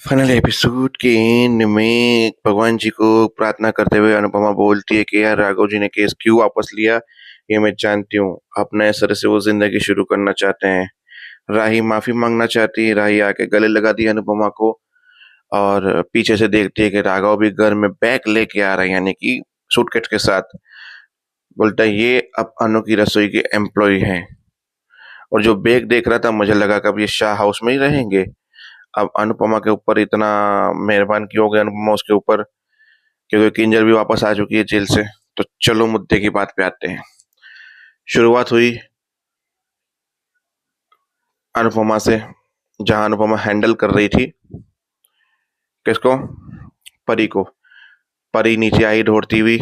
Final episode के and में भगवान जी को प्रार्थना करते हुए अनुपमा बोलती है कि यार राघव जी ने केस क्यों वापस लिया, ये मैं जानती हूँ। अब नए सिरे से वो जिंदगी शुरू करना चाहते हैं। राही माफी मांगना चाहती है। राही आके गले लगा दी अनुपमा को और पीछे से देखती है कि राघव भी घर में बैग लेके आ रहा है, यानी कि सूटकेस के साथ। बोलता है ये अब अनु की रसोई के एम्प्लॉय हैं। और जो बैग देख रहा था मुझे लगा कि अब ये शाह हाउस में ही रहेंगे। अब अनुपमा के ऊपर इतना मेहरबान क्यों हो गया अनुपमा उसके ऊपर, क्योंकि किंजल भी वापस आ चुकी है जेल से। तो चलो मुद्दे की बात पे आते हैं। शुरुआत हुई अनुपमा से, जहां अनुपमा हैंडल कर रही थी किसको, परी को। परी नीचे आई दौड़ती हुई,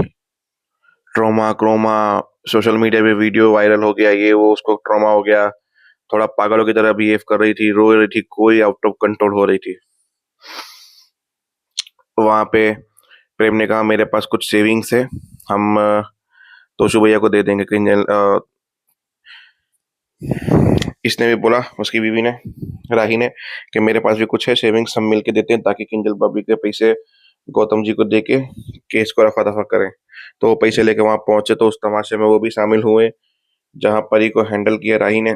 ट्रोमा क्रोमा, सोशल मीडिया पे वीडियो वायरल हो गया, ये वो, उसको ट्रोमा हो गया। थोड़ा पागलों की तरह बिहेव कर रही थी, रो रही थी, कोई आउट ऑफ कंट्रोल हो रही थी। वहां पे प्रेम ने कहा मेरे पास कुछ सेविंग्स है, हम तोशु भैया को दे देंगे। किंजल इसने भी बोला, उसकी बीवी ने, राही ने, कि मेरे पास भी कुछ है सेविंग्स, हम मिलके देते हैं ताकि किंजल भाभी के पैसे गौतम जी को दे के केस को रफा दफा करें। तो वो पैसे लेके वहां पहुंचे तो उस तमाशे में वो भी शामिल हुए जहां परी को हैंडल किया राही ने।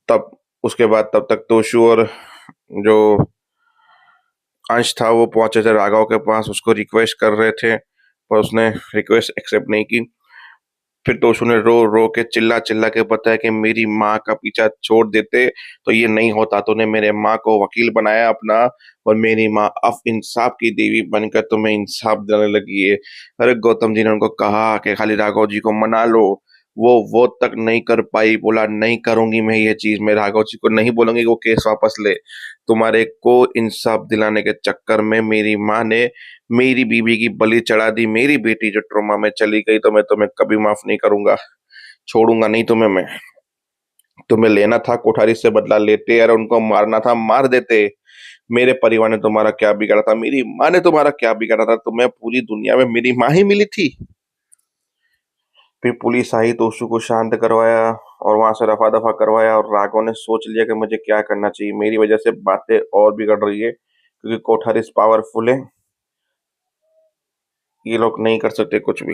तब उसके बाद तब तक तोशु और जो अंश था वो पहुंचे थे राघव के पास, उसको रिक्वेस्ट कर रहे थे पर उसने रिक्वेस्ट एक्सेप्ट नहीं की। फिर तो उसने रो रो के चिल्ला चिल्ला के बताया कि मेरी माँ का पीछा छोड़ देते तो ये नहीं होता। तूने मेरे माँ को वकील बनाया अपना, और मेरी माँ अब इंसाफ की देवी बनकर तुम्हें इंसाफ दिलाने लगी है। अरे गौतम जी ने उनको कहा कि खाली राघव जी को मना लो, वो तक नहीं कर पाई। बोला नहीं करूंगी मैं ये चीज, मैं राघव जी को नहीं बोलूंगी कि वो केस वापस ले। तुम्हारे को इंसाफ दिलाने के चक्कर में मेरी माँ ने मेरी बीवी की बलि चढ़ा दी। मेरी बेटी जो ट्रोमा में चली गई तो मैं तुम्हें कभी माफ नहीं करूंगा, छोड़ूंगा नहीं तुम्हें मैं। तुम्हें लेना था कोठारी से बदला लेते, और उनको मारना था मार देते। मेरे परिवार ने तुम्हारा क्या बिगाड़ा था, मेरी माँ ने तुम्हारा क्या बिगाड़ा था, तुम्हें पूरी दुनिया में मेरी माँ ही मिली थी। फिर पुलिस आई तो उसको शांत करवाया और वहां से रफा दफा करवाया, और राघव ने सोच लिया कि मुझे क्या करना चाहिए, मेरी वजह से बातें और बिगड़ रही है क्योंकि कोठारी पावरफुल है, ये लोग नहीं कर सकते कुछ भी।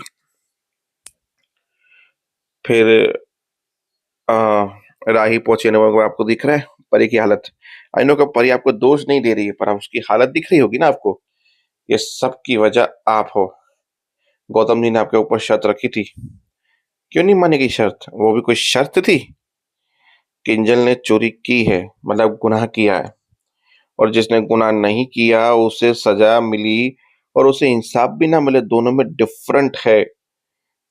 फिर आ, राही पहुंचे ने, आपको दिख रहा है परी की हालत। आई नो का परी आपको दोष नहीं दे रही है पर अब उसकी हालत दिख रही होगी ना आपको। ये सब की वजह आप हो। गौतम जी ने आपके ऊपर शर्त रखी थी, क्यों नहीं मानेगी शर्त, वो भी कोई शर्त थी। किंजल ने चोरी की है, मतलब गुनाह किया है, और जिसने गुनाह नहीं किया उसे सजा मिली और उसे इंसाफ भी ना मिले, दोनों में डिफरेंट है।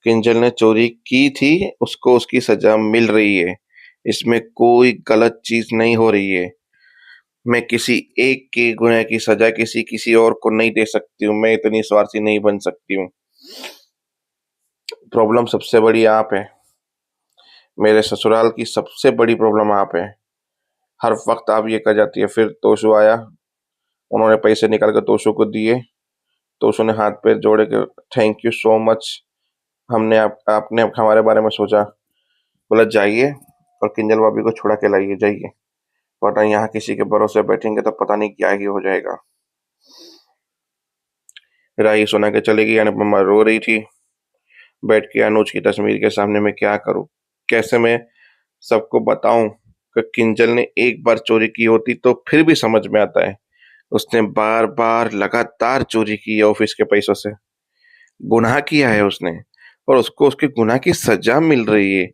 किंजल ने चोरी की थी, उसको उसकी सजा मिल रही है, इसमें कोई गलत चीज नहीं हो रही है। मैं किसी एक के गुनाह की सजा किसी किसी और को नहीं दे सकती हूँ, मैं इतनी स्वार्थी नहीं बन सकती हूँ। प्रॉब्लम सबसे बड़ी आप है, मेरे ससुराल की सबसे बड़ी प्रॉब्लम आप है। हर वक्त आप ये कर जाती है। फिर तोशु आया, उन्होंने पैसे निकाल कर तोशु को दिए। तोशु ने हाथ पैर जोड़े के थैंक यू सो मच, हमने आपने हमारे बारे में सोचा। बोला जाइए और किंजल भाभी को छुड़ा के लाइए, जाइए, वरना यहाँ किसी के भरोसे बैठेंगे तो पता नहीं क्या ही हो जाएगा। राही सुना के चली गई। अनुपमा रो रही थी बैठ के अनुज की तस्वीर के सामने। मैं क्या करूं, कैसे मैं सबको बताऊं कि किंजल ने एक बार चोरी की होती तो फिर भी समझ में आता है। उसने बार बार लगातार चोरी की है, ऑफिस के पैसों से गुनाह किया है उसने, और उसको उसके गुनाह की सजा मिल रही है।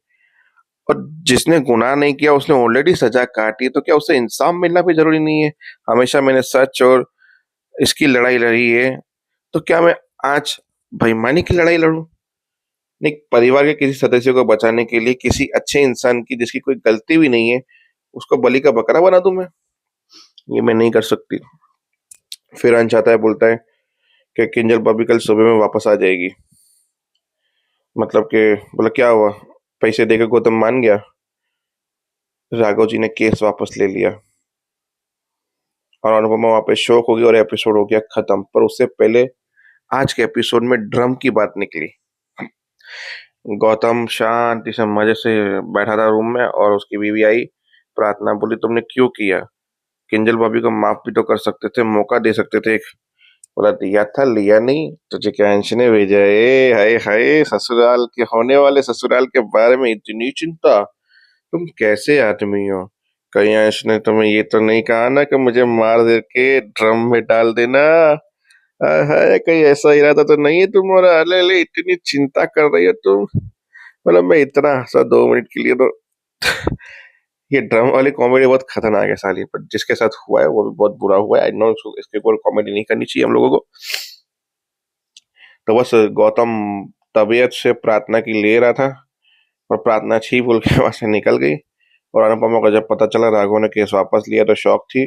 और जिसने गुनाह नहीं किया उसने ऑलरेडी सजा काटी, तो क्या उसे इंसाफ मिलना भी जरूरी नहीं है। हमेशा मैंने सच और इसकी लड़ाई लड़ी है, तो क्या मैं आज बेईमानी की लड़ाई लड़ूं? नहीं, परिवार के किसी सदस्य को बचाने के लिए किसी अच्छे इंसान की जिसकी कोई गलती भी नहीं है उसको बलि का बकरा बना दूं मैं? ये मैं नहीं कर सकती। फिर अंश आता है, बोलता है कि किंजल भाभी कल सुबह में वापस आ जाएगी। मतलब कि, बोला क्या हुआ, पैसे देकर गौतम मान गया? राघव जी ने केस वापस ले लिया और अनुपमा वहां पे शौक हो गई और एपिसोड हो गया खत्म। पर उससे पहले आज के एपिसोड में ड्रम की बात निकली। गौतम शांति से मजे से बैठा था रूम में और उसकी बीवी आई, प्रार्थना, बोली तुमने क्यों किया? किंजल भाभी को माफ भी तो कर सकते थे, मौका दे सकते थे एक। बोला दिया था, लिया नहीं, तुझे क्या अंश ने भेजा? ए हाय हाय, ससुराल के होने वाले ससुराल के बारे में इतनी चिंता, तुम कैसे आदमी हो? कहीं अंश ने तुम्हें ये तो नहीं कहा ना कि मुझे मार दे के ड्रम में डाल देना? हाय हाय, कहीं ऐसा इरादा तो नहीं है तुम्हारा? अले अले, इतनी चिंता कर रही हो तुम। मतलब मैं इतना हंसा 2 मिनट के लिए तो। ये ड्रम वाली कॉमेडी बहुत खतरनाक है साली, पर जिसके साथ हुआ है वो भी बहुत बुरा हुआ है। आई नो, इसके ऊपर कॉमेडी नहीं करनी चाहिए हम लोगों को। तो बस गौतम तबीयत से प्रार्थना की ले रहा था, और प्रार्थना छी बोल के वहां से निकल गई। और अनुपमा को जब पता चला राघव ने केस वापस लिया तो शौक थी।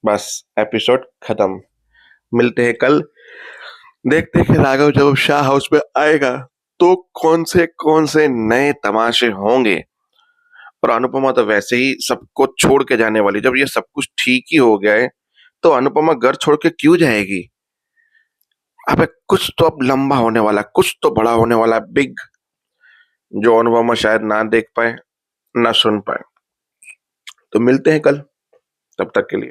बस एपिसोड खत्म। मिलते हैं कल। देखते हैं कि राघव जब शाह हाउस में आएगा तो कौन से नए तमाशे होंगे। और अनुपमा तो वैसे ही सबको छोड़ के जाने वाली। जब ये सब कुछ ठीक ही हो गया है तो अनुपमा घर छोड़ के क्यों जाएगी? अबे कुछ तो अब लंबा होने वाला है, कुछ तो बड़ा होने वाला है, बिग, जो अनुपमा शायद ना देख पाए, ना सुन पाए। तो मिलते हैं कल, तब तक के लिए।